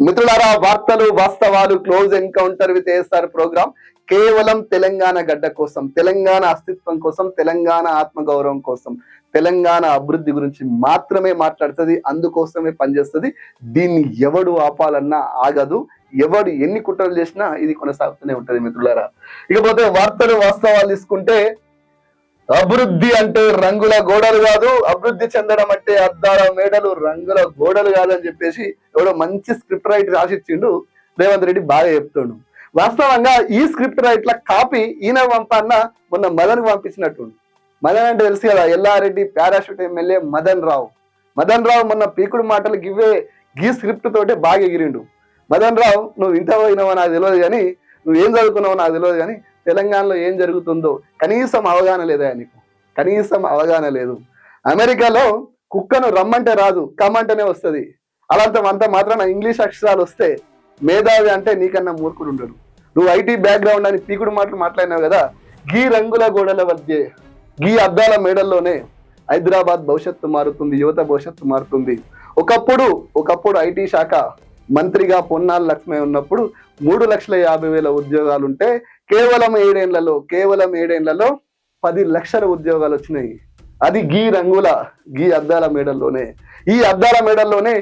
మిత్రులారా, వార్తలు వాస్తవాలు close encounter with ASR program కేవలం తెలంగాణ గడ్డ కోసం, తెలంగాణ అస్తిత్వం కోసం, తెలంగాణ ఆత్మగౌరవం కోసం, తెలంగాణ అభివృద్ధి గురించి మాత్రమే మాట్లాడుతుంది. అందుకోసమే పనిచేస్తుంది. దీన్ని ఎవడు ఆపాలన్నా ఆగదు. ఎవడు ఎన్ని కుట్రలు చేసినా ఇది కొనసాగుతూనే ఉంటది. మిత్రులారా, ఇకపోతే వార్తలు వాస్తవాలు తీసుకుంటే, అభివృద్ధి అంటే రంగుల గోడలు కాదు, అభివృద్ధి చెందడం అంటే అద్దాల మేడలు, రంగుల గోడలు కాదు అని చెప్పేసి ఎవడో మంచి స్క్రిప్ట్ రైట్ రాసిచ్చిండు రేవంత్ రెడ్డి. బాగా చెప్తాడు. వాస్తవంగా ఈ స్క్రిప్ట్ రైట్ల కాపీ ఈయన పంపన్న మొన్న మదన్ పంపించినట్టు. మదన్ అంటే తెలుసు కదా, ఎల్లారెడ్డి పారాషూట్ ఎమ్మెల్యే మదన్ రావు మొన్న పీకుడు మాటలు గీ స్క్రిప్ట్ తోటే బాగా ఎగిరిండు. మదన్ రావు, నువ్వు ఇంత పోయినావో నాకు తెలియదు కానీ, నువ్వేం చదువుకున్నావో నాకు తెలియదు కానీ, తెలంగాణలో ఏం జరుగుతుందో కనీసం అవగాహన లేదా నీకు? కనీసం అవగాహన లేదు. అమెరికాలో కుక్కను రమ్మంటే రాదు, కమ్మంటేనే వస్తుంది. అంత మాత్రాన ఇంగ్లీష్ అక్షరాలు వస్తే మేధావి అంటే నీకన్నా మూర్ఖుడు ఉండడు. నువ్వు ఐటీ బ్యాక్గ్రౌండ్ అని పీకుడు మాటలు మాట్లాడినావు కదా. గీ రంగుల గోడల మధ్య, గీ అద్దాల మేడల్లోనే హైదరాబాద్ భవిష్యత్తు మారుతుంది, యువత భవిష్యత్తు మారుతుంది. ఒకప్పుడు ఐటీ శాఖ మంత్రిగా పొన్నాల లక్ష్మి ఉన్నప్పుడు 3,50,000 ఉద్యోగాలుంటే కేవలం ఏడేళ్లలో 10 లక్షల ఉద్యోగాలు వచ్చినాయి. అది గీ అద్దాల మేడల్లోనే. ఈ అద్దాల మేడల్లోనే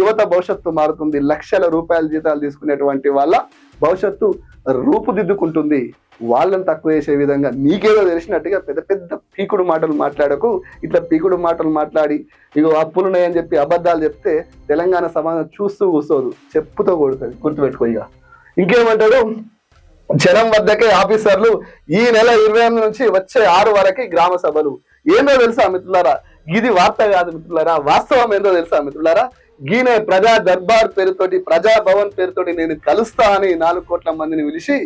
యువత భవిష్యత్తు మారుతుంది. లక్షల రూపాయల జీతాలు తీసుకునేటువంటి వాళ్ళ భవిష్యత్తు రూపుదిద్దుకుంటుంది. వాళ్ళని తక్కువ చేసే విధంగా నీకేదో తెలిసినట్టుగా పెద్ద పెద్ద పీకుడు మాటలు మాట్లాడకు. ఇట్లా పీకుడు మాటలు మాట్లాడి ఇగో అప్పులున్నాయని చెప్పి అబద్ధాలు చెప్తే తెలంగాణ సమాజం చూస్తూ కూర్చోదు, చెప్పుతో కొడుతుంది. గుర్తుపెట్టుకో. ఇక ఇంకేమంటాడు, జనం వద్దకే ఆఫీసర్లు ఈ నెల 28 నుంచి వచ్చే 6 వరకు గ్రామ సభలు. ఏందో తెలుసా మిత్రులారా? ఇది వార్త కాదు మిత్రులారా, వాస్తవం ఏందో తెలుసా మిత్రులారా? గీనే ప్రజా దర్బార్ పేరుతోటి, ప్రజా భవన్ పేరుతోటి నేను కలుస్తా అని 4 కోట్ల మందిని పిలిచి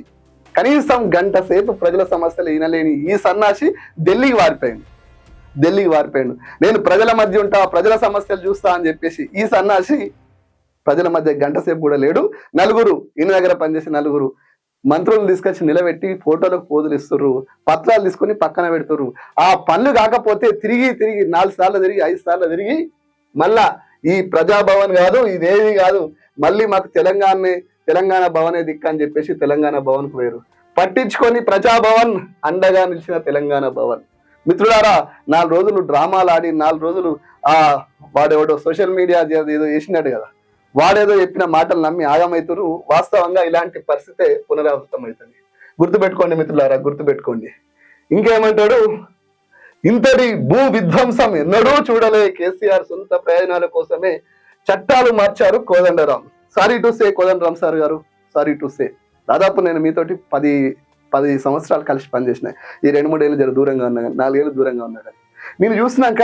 కనీసం గంట సేపు ప్రజల సమస్యలు వినలేని ఈ సన్నాసి ఢిల్లీకి వారిపోయాడు. నేను ప్రజల మధ్య ఉంటా, ప్రజల సమస్యలు చూస్తా అని చెప్పేసి ఈ సన్నాసి ప్రజల మధ్య గంట సేపు కూడా లేడు. ఈయన దగ్గర పనిచేసే 4 మంత్రులను తీసుకొచ్చి నిలబెట్టి ఫోటోలకు పోజులు ఇస్తుర్రు, పత్రాలు తీసుకొని పక్కన పెడుతుర్రు. ఆ పనులు కాకపోతే తిరిగి 4 సార్లు తిరిగి 5 సార్లు తిరిగి మళ్ళా ఈ ప్రజాభవన్ కాదు, ఇదేది కాదు, మళ్ళీ మాకు తెలంగాణ భవనే దిక్కు అని చెప్పేసి తెలంగాణ భవన్కు వేరు పట్టించుకొని ప్రజాభవన్ అండగా నిలిచిన తెలంగాణ భవన్. మిత్రులారా, 4 రోజులు డ్రామాలు ఆడి 4 రోజులు వాడెవడో సోషల్ మీడియా ఏదో చేసినాడు కదా, వాడేదో చెప్పిన మాటలు నమ్మి ఆగమవుతారు. వాస్తవంగా ఇలాంటి పరిస్థితే పునరావృతం అవుతుంది. గుర్తుపెట్టుకోండి మిత్రులారా, గుర్తుపెట్టుకోండి. ఇంకేమంటాడు, ఇంతటి భూ విధ్వంసం ఎన్నడూ చూడలే. కేసీఆర్ సొంత ప్రయోజనాల కోసమే చట్టాలు మార్చారు Kodandaram. Sorry to say Kodandaram sir గారు, సారీ టు సే. దాదాపు నేను మీతోటి 10 సంవత్సరాలు కలిసి పనిచేసిన. ఈ 2-3 ఏళ్ళు దూరంగా ఉన్నా కానీ, 4 ఏళ్ళు దూరంగా ఉన్నా కానీ నేను చూసినాక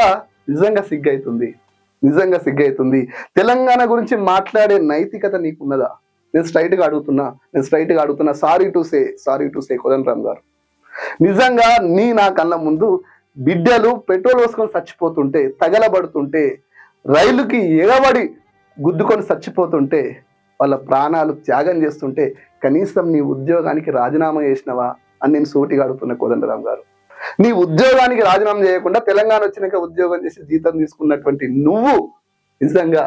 నిజంగా సిగ్గైతుంది. తెలంగాణ గురించి మాట్లాడే నైతికత నీకున్నదా? నేను స్ట్రైట్ గా అడుగుతున్నా. సారీ టు సే కోదండరాం గారు. నిజంగా నా కళ్ళ ముందు బిడ్డలు పెట్రోల్ పోసుకొని చచ్చిపోతుంటే, తగలబడుతుంటే, రైలుకి ఎగబడి గుద్దుకొని చచ్చిపోతుంటే, వాళ్ళ ప్రాణాలు త్యాగం చేస్తుంటే కనీసం నీ ఉద్యోగానికి రాజీనామా చేసినవా అని నేను సూటిగా అడుగుతున్నా కోదండరాం గారు. నీ ఉద్యోగానికి రాజీనామా చేయకుండా తెలంగాణ వచ్చినాక ఉద్యోగం చేసి జీతం తీసుకున్నటువంటి నువ్వు నిజంగా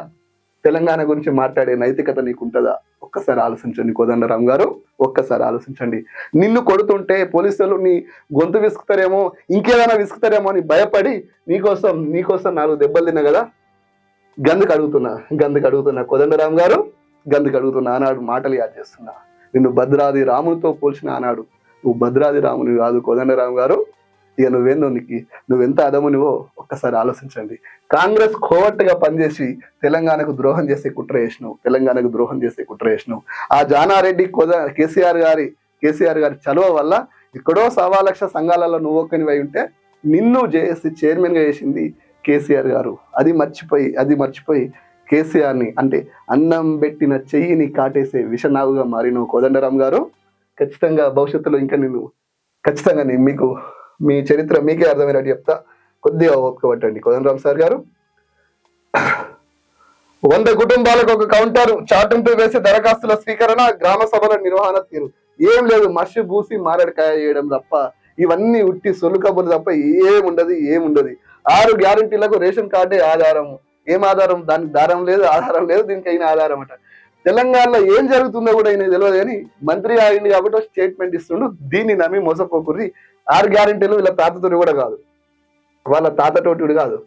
తెలంగాణ గురించి మాట్లాడే నైతికత నీకుంటుందా? ఒక్కసారి ఆలోచించండి కోదండరాం గారు, ఒక్కసారి ఆలోచించండి. నిన్ను కొడుతుంటే పోలీసులు నీ గొంతు విసుకుతారేమో, ఇంకేదైనా విసుకుతారేమో అని భయపడి నీకోసం 4 దెబ్బలు తిన్నా కదా. గందుకు అడుగుతున్నా కోదండరాం గారు, ఆనాడు మాటలు యాద్ చేస్తున్నా. నిన్ను భద్రాది రామునితో పోల్చిన ఆనాడు నువ్వు భద్రాది రాముని కాదు కోదండరాం గారు. ఇక నువ్వెంత అదమునివో ఒక్కసారి ఆలోచించండి. కాంగ్రెస్ కోవట్టుగా పనిచేసి తెలంగాణకు ద్రోహం చేసే కుట్ర చేసినావు. ఆ జానారెడ్డి కేసీఆర్ గారి చలువ వల్ల ఎక్కడో 1,15,00,000 సంఘాలలో నువ్వు ఒక్కనివై ఉంటే నిన్ను జేఏసీ చైర్మన్ గా చేసింది కేసీఆర్ గారు. అది మర్చిపోయి కేసీఆర్ని అంటే అన్నం పెట్టిన చెయ్యిని కాటేసే విషనాగుగా మారినవు కోదండరాం గారు. ఖచ్చితంగా భవిష్యత్తులో ఇంకా ఖచ్చితంగా మీకు మీ చరిత్ర మీకే అర్థమైనట్టు చెప్తా. కొద్దిగా ఓపిక పట్టండి కోదండరాం సార్ గారు. 100 కుటుంబాలకు ఒక కౌంటర్, చాటింపు వేసే దరఖాస్తుల స్వీకరణ, గ్రామ సభల నిర్వహణ తీరు. ఏం లేదు, మసి బూసి మారడికాయ చేయడం తప్ప, ఇవన్నీ ఉట్టి సొల్లు కబుర్లు తప్ప ఏముండదు. 6 గ్యారంటీలకు రేషన్ కార్డే ఆధారం. ఏం ఆధారం? దానికి ఆధారం లేదు, దీనికి అయిన ఆధారం అట. తెలంగాణలో ఏం జరుగుతుందో కూడా ఆయన తెలియదు, కానీ మంత్రి అయింది కాబట్టి స్టేట్మెంట్ ఇస్తుండు. దీన్ని నమ్మి మోసపోకూరి. 6 గ్యారెంటీలు వీళ్ళ తాతతోటి కూడా కాదు, వాళ్ళ తాతతోటి కాదు.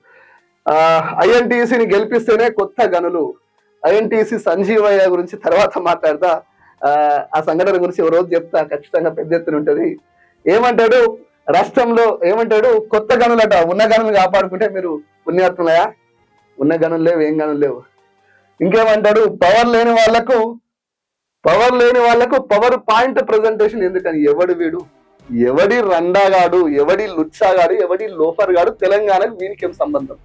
ఐఎన్టీసీని గెలిపిస్తేనే కొత్త గనులు. ఐఎన్టీసీ సంజీవయ్య గురించి తర్వాత మాట్లాడతా. ఆ సంఘటన గురించి ఒక రోజు చెప్తా, ఖచ్చితంగా పెద్ద ఎత్తున ఉంటది. ఏమంటాడు రాష్ట్రంలో, ఏమంటాడు కొత్త గనులట, ఉన్న గనులు కాపాడుకుంటే మీరు పుణ్యాత్ములయా? ఉన్న గనులు లేవు, ఏం గనులు లేవు. ఇంకేమంటాడు పవర్ లేని వాళ్లకు పవర్ పాయింట్ ప్రజెంటేషన్ ఎందుకని. ఎవడు వీడు, ఎవడి రండాగాడు, ఎవడి లుచ్చాగాడు, ఎవడి లోఫర్ గాడు తెలంగాణకు వీనికి ఏం సంబంధం?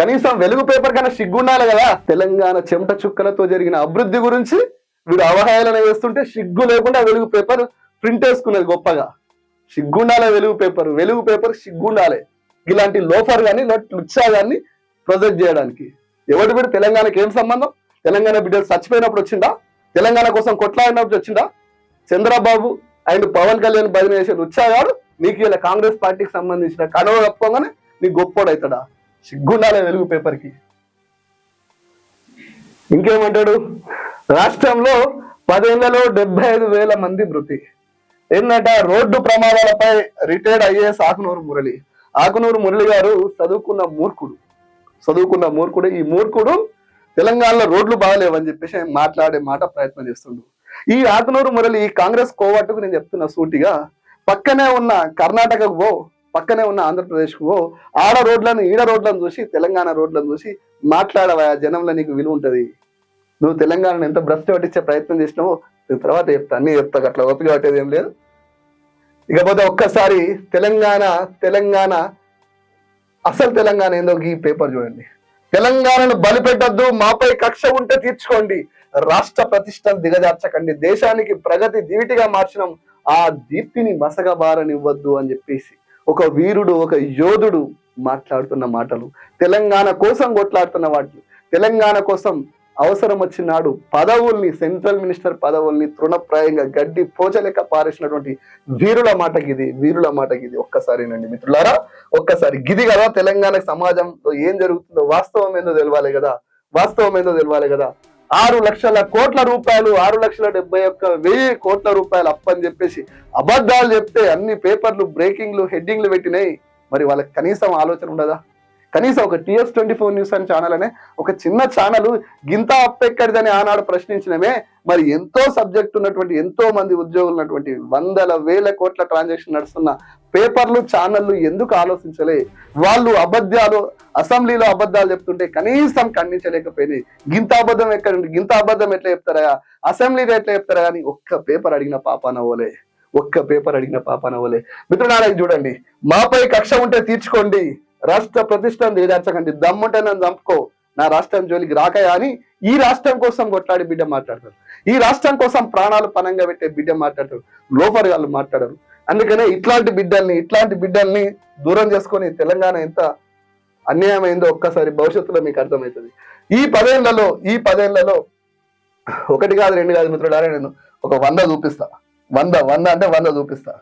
కనీసం వెలుగు పేపర్ కన్నా సిగ్గుండాలి కదా. తెలంగాణ చెమట చుక్కలతో జరిగిన అభివృద్ధి గురించి వీడు అవహేళన వేస్తుంటే సిగ్గు లేకుండా వెలుగు పేపర్ ప్రింట్ వేసుకున్నది గొప్పగా. సిగ్గుండాలి వెలుగు పేపర్ సిగ్గుండాలి. ఇలాంటి లోఫర్ గాని లుచ్చా గాని ప్రొజెక్ట్ చేయడానికి. ఎవడు వీడు? తెలంగాణకి ఏం సంబంధం? తెలంగాణ బిడ్డలు చచ్చిపోయినప్పుడు వచ్చిందా? తెలంగాణ కోసం కొట్లాడినప్పుడు వచ్చిందా? చంద్రబాబు అండ్ పవన్ కళ్యాణ్ భజన చేసే లుచ్చాగాడు నీకు ఇలా కాంగ్రెస్ పార్టీకి సంబంధించిన కడవ కప్పుకోగానే నీకు గొప్పోడవుతాడా? సిగ్గుండాలే వెలుగు పేపర్కి. ఇంకేమంటాడు రాష్ట్రంలో 10 ఏళ్లలో 75,000 మంది మృతి. ఏంటంట రోడ్డు ప్రమాదాలపై రిటైర్డ్ ఐఏఎస్ ఆకునూరు మురళి గారు చదువుకున్న మూర్ఖుడు. ఈ మూర్ఖుడు తెలంగాణలో రోడ్లు బాగలేవని చెప్పేసి మాట్లాడే ప్రయత్నం చేస్తుండు. ఈ ఆకునూరు మురళి కాంగ్రెస్ కోవట్టుకు నేను చెప్తున్నా సూటిగా, పక్కనే ఉన్న కర్ణాటకకు పో, పక్కనే ఉన్న ఆంధ్రప్రదేశ్కు పో, ఆడ రోడ్లను ఈడ రోడ్లను చూసి తెలంగాణ రోడ్లను చూసి మాట్లాడవా, జనంలో నీకు విలువ ఉంటది. నువ్వు తెలంగాణను ఎంత భ్రష్టు పట్టించే ప్రయత్నం చేసినావో తర్వాత చెప్తా, అన్ని చెప్తా, అట్లా ఓపిక పట్టేది ఏం లేదు. ఇకపోతే ఒక్కసారి తెలంగాణ అసలు తెలంగాణ ఏందో ఈ పేపర్ చూడండి. తెలంగాణను బలిపెట్టద్దు, మాపై కక్ష ఉంటే తీర్చుకోండి, రాష్ట్ర ప్రతిష్టను దిగజార్చకండి, దేశానికి ప్రగతి దీవిటిగా మార్చడం, ఆ దీప్తిని మసగబారనివ్వద్దు అని చెప్పేసి ఒక వీరుడు, ఒక యోధుడు మాట్లాడుతున్న మాటలు, తెలంగాణ కోసం కొట్లాడుతున్న వాటిలు, తెలంగాణ కోసం అవసరం వచ్చినాడు పదవుల్ని, సెంట్రల్ మినిస్టర్ పదవుల్ని తృణప్రాయంగా గడ్డి పోచలేక పారేసినటువంటి వీరుల మాటకి ఇది. ఒక్కసారినండి మిత్రులారా, ఒక్కసారి గిది కదా తెలంగాణ సమాజంలో ఏం జరుగుతుందో వాస్తవం ఏందో తెలవాలి కదా. 6 లక్షల కోట్ల రూపాయలు, 6,71,000 కోట్ల రూపాయలు అప్పని చెప్పేసి అబద్ధాలు చెప్తే అన్ని పేపర్లు బ్రేకింగ్లు హెడ్డింగ్లు పెట్టినాయి. మరి వాళ్ళకి కనీసం ఆలోచన ఉండదా? కనీసం ఒక TS24 న్యూస్ అని ఛానల్ అనే ఒక చిన్న ఛానల్ గింత అప్పెక్కడిదని ఆనాడు ప్రశ్నించినమే. మరి ఎంతో సబ్జెక్ట్ ఉన్నటువంటి, ఎంతో మంది ఉద్యోగులు ఉన్నటువంటి, 100,000 కోట్ల ట్రాన్సాక్షన్ నడుస్తున్న పేపర్లు, ఛానళ్లు ఎందుకు ఆలోచించలే? వాళ్ళు అసెంబ్లీలో అబద్ధాలు చెప్తుంటే కనీసం ఖండించలేకపోయినాయి. గింత అబద్ధం ఎట్లా చెప్తారా, అసెంబ్లీలో ఎట్లా చెప్తారా అని ఒక్క పేపర్ అడిగిన పాపాన పోలే. మిత్రులారా చూడండి, మాపై కక్ష ఉంటే తీర్చుకోండి, రాష్ట్ర ప్రతిష్టను దిగజార్చకండి, దమ్ముంటే నన్ను చంపుకో, నా రాష్ట్రం జోలికి రాకయా అని ఈ రాష్ట్రం కోసం కొట్లాడి బిడ్డ మాట్లాడతారు. ఈ రాష్ట్రం కోసం ప్రాణాలు పనంగా పెట్టే బిడ్డ మాట్లాడతారు. లోఫర్ గాళ్ళు మాట్లాడరు. అందుకనే ఇట్లాంటి బిడ్డల్ని దూరం చేసుకొని తెలంగాణ ఎంత అన్యాయమైందో ఒక్కసారి భవిష్యత్తులో మీకు అర్థమవుతుంది. ఈ పదేళ్లలో 1 కాదు 2 కాదు మిత్రులారా, నేను ఒక 100 చూపిస్తా. 100 చూపిస్తా.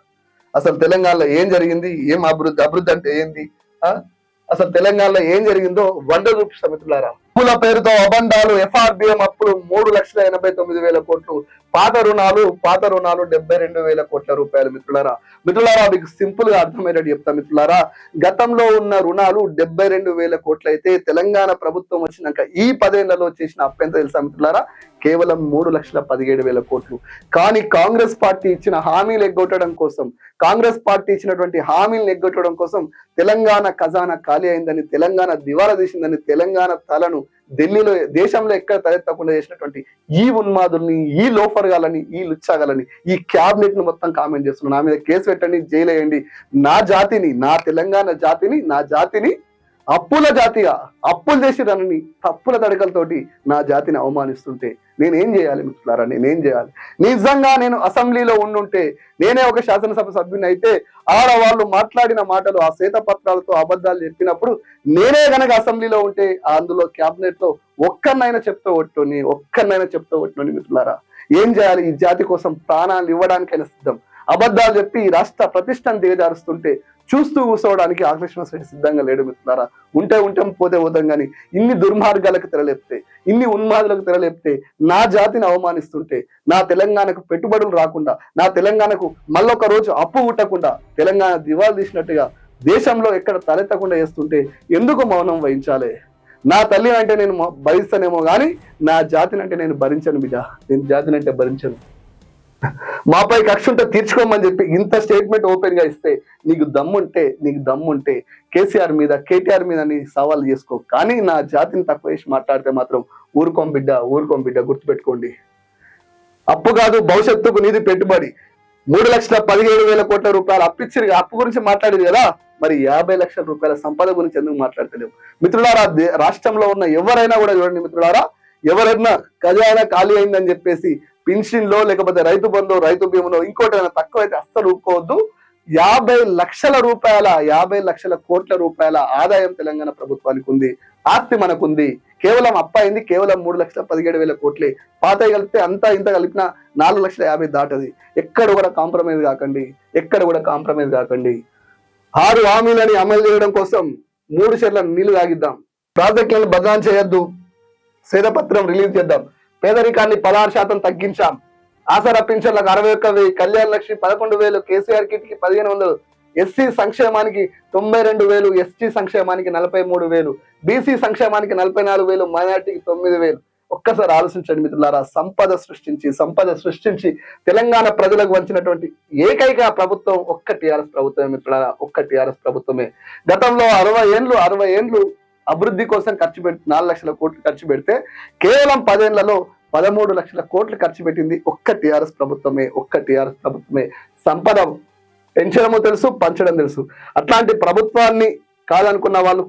అసలు తెలంగాణలో ఏం జరిగింది, ఏం అభివృద్ధి అంటే ఏంది, అసలు తెలంగాణలో ఏం జరిగిందో 100 చూపిస్తా మిత్రులారా. అప్పుల పేరుతో అబండాలు, FRBM అప్పులు 3,89,000 కోట్లు, పాత రుణాలు 72,000 కోట్ల రూపాయలు. మిత్రులారా మీకు సింపుల్ గా అర్థమయ్యేటట్టు చెప్తా మిత్రులారా. గతంలో ఉన్న రుణాలు 72,000 కోట్లు అయితే తెలంగాణ ప్రభుత్వం వచ్చినాక ఈ 10 ఏళ్లలో చేసిన అప్పు ఎంత తెలుసా మిత్రులారా? కేవలం 3,17,000 కోట్లు. కానీ కాంగ్రెస్ పార్టీ ఇచ్చిన హామీలు ఎగ్గొట్టడం కోసం, తెలంగాణ ఖజానా ఖాళీ అయిందని, తెలంగాణ దివాలా తీసిందని, తెలంగాణ తలను ఢిల్లీలో, దేశంలో ఎక్కడ తలెత్తకుండా చేసినటువంటి ఈ ఉన్మాదుల్ని, ఈ లోఫర్ గాలని, ఈ లుచ్చాగాలని, ఈ క్యాబినెట్ ను మొత్తం కామెంట్ చేస్తున్నారు. నా మీద కేసు పెట్టండి, జైలు వేయండి. నా తెలంగాణ జాతిని అప్పులు చేసిరని తప్పుల తడకలతోటి నా జాతిని అవమానిస్తుంటే నేనేం చేయాలి మిత్రులారా? నిజంగా నేను అసెంబ్లీలో ఉండుంటే, నేనే ఒక శాసనసభ సభ్యుని అయితే, ఆడవాళ్ళు మాట్లాడిన మాటలు, ఆ శ్వేతపత్రాలతో అబద్ధాలు చెప్పినప్పుడు నేనే గనక అసెంబ్లీలో ఉంటే, అందులో క్యాబినెట్ లో ఒక్కరినైనా చెప్తూ కొట్టుని మిత్రులారా. ఏం చేయాలి? ఈ జాతి కోసం ప్రాణాలు ఇవ్వడానికైనా సిద్ధం. అబద్ధాలు చెప్పి రాష్ట్ర ప్రతిష్టను దిగజారుస్తుంటే చూస్తూ కూర్చోవడానికి ఆకృష్ణ రెడ్డి సిద్ధంగా లేడు మిత్రులారా. ఉంటే ఉంటాం, పోతే పోతాం. కానీ ఇన్ని దుర్మార్గాలకు తెరలేపితే, ఇన్ని ఉన్మాదులకు తెరలేపితే, నా జాతిని అవమానిస్తుంటే, నా తెలంగాణకు పెట్టుబడులు రాకుండా, నా తెలంగాణకు మళ్ళొక రోజు అప్పు పుట్టకుండా, తెలంగాణ దివాలు తీసినట్టుగా దేశంలో ఎక్కడ తలెత్తకుండా చేస్తుంటే ఎందుకు మౌనం వహించాలి? నా తల్లిని అంటే నేను భరిస్తానేమో కానీ నా జాతిని అంటే నేను భరించను బిడ్డ. నేను జాతిని అంటే భరించను. మాపై కక్ష ఉంటే తీర్చుకోమని చెప్పి ఇంత స్టేట్మెంట్ ఓపెన్ గా ఇస్తే, నీకు దమ్ముంటే కేసీఆర్ మీద, కేటీఆర్ మీద నీ సవాల్ చేసుకో. కానీ నా జాతిని తక్కువ చేసి మాట్లాడితే మాత్రం ఊరుకోం బిడ్డ. గుర్తుపెట్టుకోండి. అప్పు కాదు భవిష్యత్తుకు నీది పెట్టుబడి. 3,17,000 కోట్ల రూపాయలు అప్పిచ్చిరు. అప్పు గురించి మాట్లాడేది కదా, మరి 50 లక్షల రూపాయల సంపద గురించి ఎందుకు మాట్లాడతలేవు? మిత్రులారా, రాష్ట్రంలో ఉన్న ఎవరైనా కూడా చూడండి మిత్రులారా, ఎవరైనా ఖజానా ఖాళీ అయిందని చెప్పేసి పెన్షన్ లో, లేకపోతే రైతు బంధు, రైతు బీమాలో ఇంకోటైనా తక్కువ అయితే అస్సలు ఊరుకోవద్దు. 50 లక్షల కోట్ల రూపాయల ఆదాయం తెలంగాణ ప్రభుత్వానికి ఉంది. ఆస్తి మనకుంది. కేవలం అప్పాయింది కేవలం 3,17,000 కోట్లే. పాత కలిపితే అంతా ఇంత కలిపిన 4,50,000 దాటది. ఎక్కడ కూడా కాంప్రమైజ్ కాకండి. 6 హామీలని అమలు చేయడం కోసం 3 షెర్ల నీళ్లు తాగిద్దాం. ప్రాజెక్టులను బదనాం చేయొద్దు. శ్వేతపత్రం రిలీజ్ చేద్దాం. పేదరికాన్ని 16% తగ్గించాం. ఆసరా పింఛన్లకు 61,000, కళ్యాణ లక్ష్మి 11,000, కేసీఆర్ కిట్ కి 1,500, ఎస్సీ సంక్షేమానికి 92,000, ఎస్టీ సంక్షేమానికి 43,000, బీసీ సంక్షేమానికి 44,000, మైనార్టీకి 9,000. ఒక్కసారి ఆలోచించండి మిత్రులారా. సంపద సృష్టించి తెలంగాణ ప్రజలకు వంచినటువంటి ఏకైక ప్రభుత్వం ఒక్క టీఆర్ఎస్ ప్రభుత్వమే మిత్రులారా, ఒక్క టీఆర్ఎస్ ప్రభుత్వమే. గతంలో 60 ఏండ్లు అభివృద్ధి కోసం 4 లక్షల కోట్లు ఖర్చు పెడితే కేవలం 10 ఏళ్లలో 13 లక్షల కోట్లు ఖర్చు పెట్టింది ఒక్క టీఆర్ఎస్ ప్రభుత్వమే. సంపద పెంచడము తెలుసు, పంచడం తెలుసు. అట్లాంటి ప్రభుత్వాన్ని కాదనుకున్న వాళ్ళు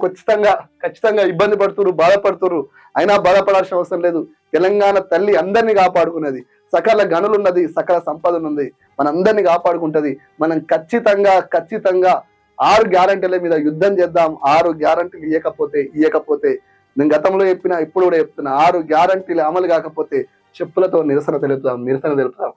ఖచ్చితంగా ఇబ్బంది పడుతున్నారు, బాధపడుతున్నారు. అయినా బాధపడాల్సిన అవసరం లేదు. తెలంగాణ తల్లి అందరినీ కాపాడుకున్నది. సకల గనులున్నది, సకల సంపద ఉన్నది, మనందరినీ కాపాడుకుంటది. మనం ఖచ్చితంగా 6 గ్యారంటీల మీద యుద్ధం చేద్దాం. 6 గ్యారంటీలు ఇయ్యకపోతే నేను గతంలో చెప్పినా, ఇప్పుడు కూడా చెప్తున్నా, 6 గ్యారంటీలు అమలు కాకపోతే చెప్పులతో నిరసన తెలుపుతాం.